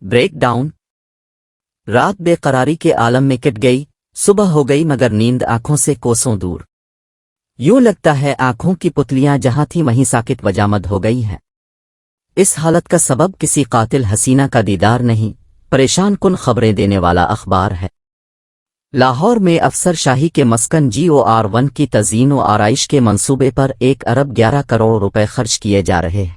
Break down. रात बेकरारी के आलम में कट गई, सुबह हो गई मगर नींद आंखों से कोसों दूर। यूं लगता है आंखों की पुतलियां जहां थी वहीं साकित वजामद हो गई हैं। इस हालत का सबब किसी कातिल हसीना का दीदार नहीं, परेशान कुन खबरें देने वाला अखबार है। लाहौर में अफसर शाही के मस्कन GOR1 की तज़ीन व आराइश के मंसूबे पर 1 अरब 11 करोड़ रुपए खर्च किए जा रहे हैं।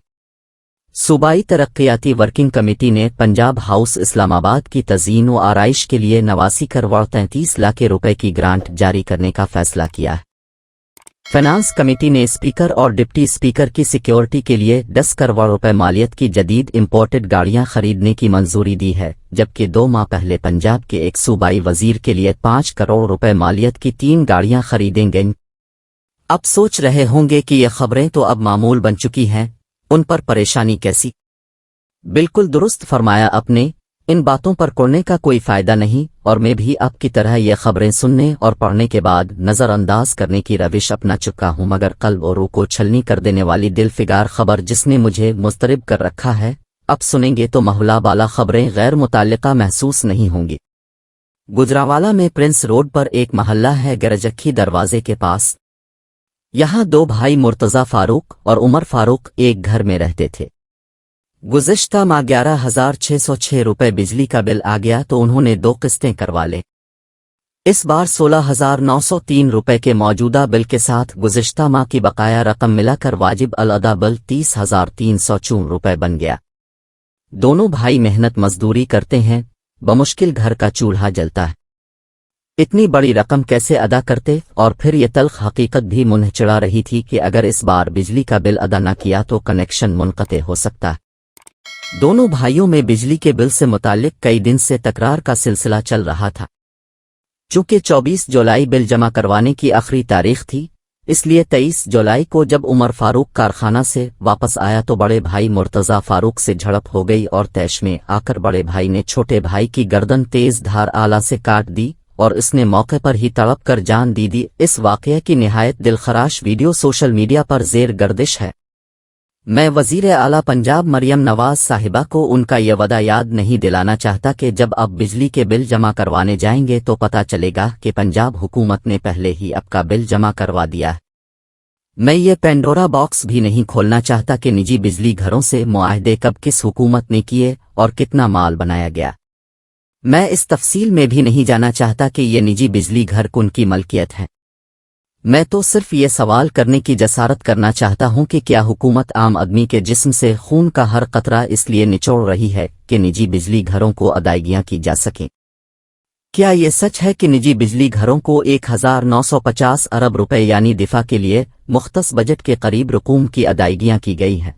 सूबाई तरक्याती वर्किंग कमेटी ने पंजाब हाउस इस्लामाबाद की तज़ीन व आराइश के लिए 89 करोड़ 33 लाख रुपए की ग्रांट जारी करने का फैसला किया है। फाइनेंस कमेटी ने स्पीकर और डिप्टी स्पीकर की सिक्योरिटी के लिए 10 करोड़ रुपए मालियत की जदीद इंपोर्टेड गाड़ियां खरीदने की मंजूरी दी है, जबकि 2 माह पहले पंजाब के एक सूबाई वजीर के लिए 5 करोड़ रुपए मालियत की 3 गाड़ियां खरीदें गईं। अब सोच रहे होंगे कि ये खबरें तो अब मामूल बन चुकी हैं, उन पर परेशानी कैसी? बिल्कुल दुरुस्त फरमाया आपने, इन बातों पर कुड़ने का कोई फायदा नहीं, और मैं भी आपकी तरह ये खबरें सुनने और पढ़ने के बाद नज़रअंदाज करने की रविश अपना चुका हूं, मगर कल्ब और रूह को छलनी कर देने वाली दिल फिगार खबर जिसने मुझे मुस्तरिब कर रखा है, अब सुनेंगे तो महला बाला खबरें गैर मुताल्लिका महसूस नहीं होंगी। गुजरांवाला में प्रिंस रोड पर एक महल्ला है गरजक्खी दरवाजे के पास। यहाँ 2 भाई मुर्तज़ा फारूक और उमर फारूक एक घर में रहते थे। गुज़िश्ता माह 11,606 रुपए बिजली का बिल आ गया तो उन्होंने 2 किस्तें करवा लें। इस बार 16,903 रुपए के मौजूदा बिल के साथ गुज़िश्ता माह की बकाया रकम मिलाकर वाजिब अल अदा बिल 30,304 रुपए बन गया। दोनों भाई मेहनत मजदूरी करते हैं, बमुश्किल घर का चूल्हा जलता है। इतनी बड़ी रकम कैसे अदा करते? और फिर ये तल्ख हकीकत भी मुंह चिढ़ा रही थी कि अगर इस बार बिजली का बिल अदा न किया तो कनेक्शन मुनक़ते हो सकता है। दोनों भाइयों में बिजली के बिल से मुताल्लिक कई दिन से तकरार का सिलसिला चल रहा था। चूंकि 24 जुलाई बिल जमा करवाने की आखिरी तारीख थी, इसलिए 23 जुलाई को जब उमर फारूक कारखाना से वापस आया तो बड़े भाई मुर्तज़ा फारूक से झड़प हो गई और तैश में आकर बड़े भाई ने छोटे भाई की गर्दन तेज धार आला से काट दी और इसने मौके पर ही तड़प कर जान दे दी। इस वाक़ये की निहायत दिलखराश वीडियो सोशल मीडिया पर ज़ेर गर्दिश है। मैं वज़ीर आला पंजाब मरियम नवाज साहिबा को उनका ये वदा याद नहीं दिलाना चाहता कि जब आप बिजली के बिल जमा करवाने जाएंगे तो पता चलेगा कि पंजाब हुकूमत ने पहले ही आपका बिल जमा करवा दिया है। मैं ये पेंडोरा बॉक्स भी नहीं खोलना चाहता कि निजी बिजली घरों से मुआहदे कब किस हुकूमत ने किए और कितना माल बनाया गया। मैं इस तफसील में भी नहीं जाना चाहता कि ये निजी बिजली घर कौन की मलकियत है। मैं तो सिर्फ ये सवाल करने की जसारत करना चाहता हूं कि क्या हुकूमत आम आदमी के जिस्म से खून का हर कतरा इसलिए निचोड़ रही है कि निजी बिजली घरों को अदायगियां की जा सकें? क्या ये सच है कि निजी बिजली घरों को 1,950 अरब रुपए यानी दिफा के लिए मुख्तस बजट के करीब रकूम की अदायगियां की गई हैं?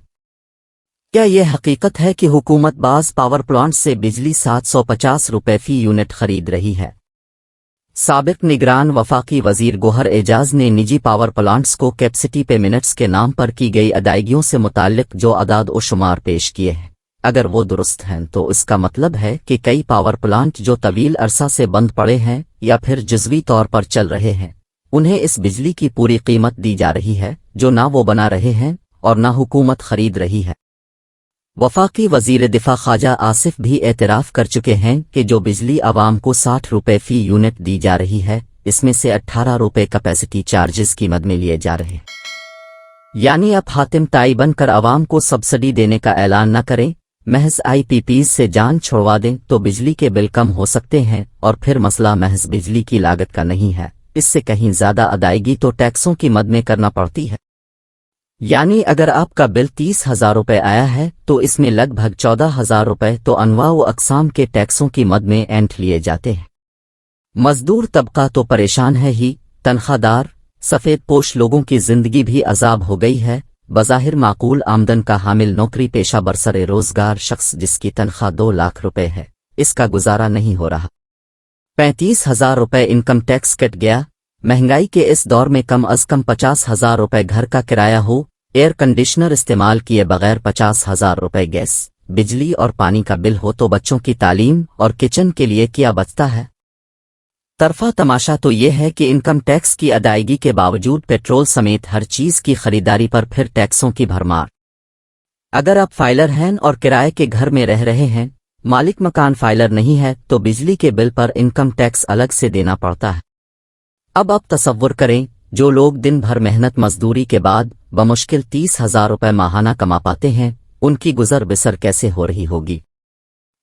क्या यह हकीकत है कि हुकूमत बाज़ पावर प्लांट से बिजली 750 रुपए फी यूनिट खरीद रही है? साबिक निगरान वफाकी वजीर गोहर एजाज ने निजी पावर प्लांट्स को कैपेसिटी पेमेंट्स के नाम पर की गई अदायगियों से मुताल्लिक जो अदाद व शुमार पेश किए हैं, अगर वो दुरुस्त हैं तो इसका मतलब है कि कई पावर प्लांट जो तवील अरसा से बंद पड़े हैं या फिर जुज़वी तौर पर चल रहे हैं, उन्हें इस बिजली की पूरी कीमत दी जा रही है जो ना वो बना रहे हैं और ना हुकूमत खरीद रही है। वफाकी वजीर दिफा ख्वाजा आसिफ भी एतराफ़ कर चुके हैं कि जो बिजली आवाम को 60 रुपए फी यूनिट दी जा रही है, इसमें से 18 रुपए कैपेसिटी चार्जेस की मद में लिए जा रहे हैं। यानी अब हातिम ताई बनकर आवाम को सब्सिडी देने का ऐलान न करें, महज IPPs से जान छुड़वा दें तो बिजली के बिल कम हो सकते हैं। और फिर मसला महज बिजली की लागत का नहीं है, इससे कहीं ज़्यादा अदायगी तो टैक्सों की मद में करना पड़ती है। यानी अगर आपका बिल 30,000 रुपए आया है तो इसमें लगभग 14,000 रुपए तो अनवा व अक़साम के टैक्सों की मद में ऐंठ लिए जाते हैं। मजदूर तबका तो परेशान है ही, तनख्वाहदार सफ़ेद पोश लोगों की जिंदगी भी अजाब हो गई है। बज़ाहिर माकूल आमदन का हामिल नौकरी पेशा बरसरे रोजगार शख्स जिसकी तनख्वाह 2 लाख रुपए है, इसका गुजारा नहीं हो रहा। 35,000 रुपए इनकम टैक्स कट गया। महंगाई के इस दौर में कम अज कम 50,000 रुपए घर का किराया हो, एयर कंडीशनर इस्तेमाल किए बगैर 50,000 रुपए गैस, बिजली और पानी का बिल हो तो बच्चों की तालीम और किचन के लिए क्या बचता है? तरफा तमाशा तो ये है कि इनकम टैक्स की अदायगी के बावजूद पेट्रोल समेत हर चीज़ की खरीदारी पर फिर टैक्सों की भरमार। अगर आप फाइलर हैं और किराए के घर में रह रहे हैं मालिक मकान फाइलर नहीं है तो बिजली के बिल पर इनकम टैक्स अलग से देना पड़ता है। अब तसव्वुर करें, जो लोग दिन भर मेहनत मजदूरी के बाद बमुश्किल 30,000 रुपये माहाना कमा पाते हैं, उनकी गुजर बसर कैसे हो रही होगी।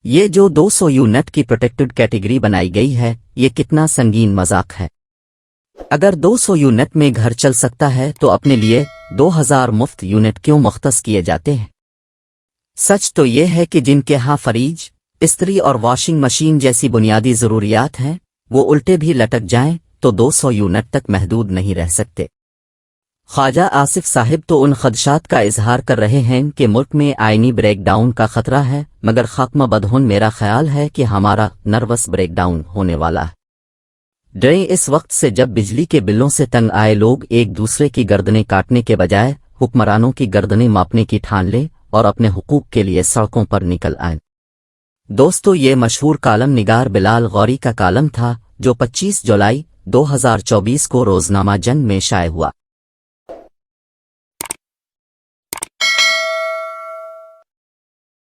ये जो 200 यूनिट की प्रोटेक्टेड कैटेगरी बनाई गई है, ये कितना संगीन मजाक है। अगर 200 यूनिट में घर चल सकता है तो अपने लिए 2000 मुफ्त यूनिट क्यों मुख्तस किए जाते हैं। सच तो ये है कि जिनके यहाँ फ्रिज, इस्त्री और वॉशिंग मशीन जैसी बुनियादी ज़रूरियात हैं, वो उल्टे भी लटक जाएं तो 200 यूनिट तक महदूद नहीं रह सकते। ख्वाजा आसिफ साहिब तो उन खदशात का इजहार कर रहे हैं कि मुल्क में आइनी ब्रेकडाउन का खतरा है, मगर खात्मा बदहुन मेरा ख्याल है कि हमारा नर्वस ब्रेकडाउन होने वाला है। डरें इस वक्त से जब बिजली के बिलों से तंग आए लोग एक दूसरे की गर्दनें काटने के बजाय हुक्मरानों की गर्दनें मापने की ठान लें और अपने हुकूक के लिए सड़कों पर निकल आएं। दोस्तों, ये मशहूर कालम निगार बिलाल गौरी का कालम था जो 25 जुलाई 2024 को रोजनामा जंग में शाये हुआ।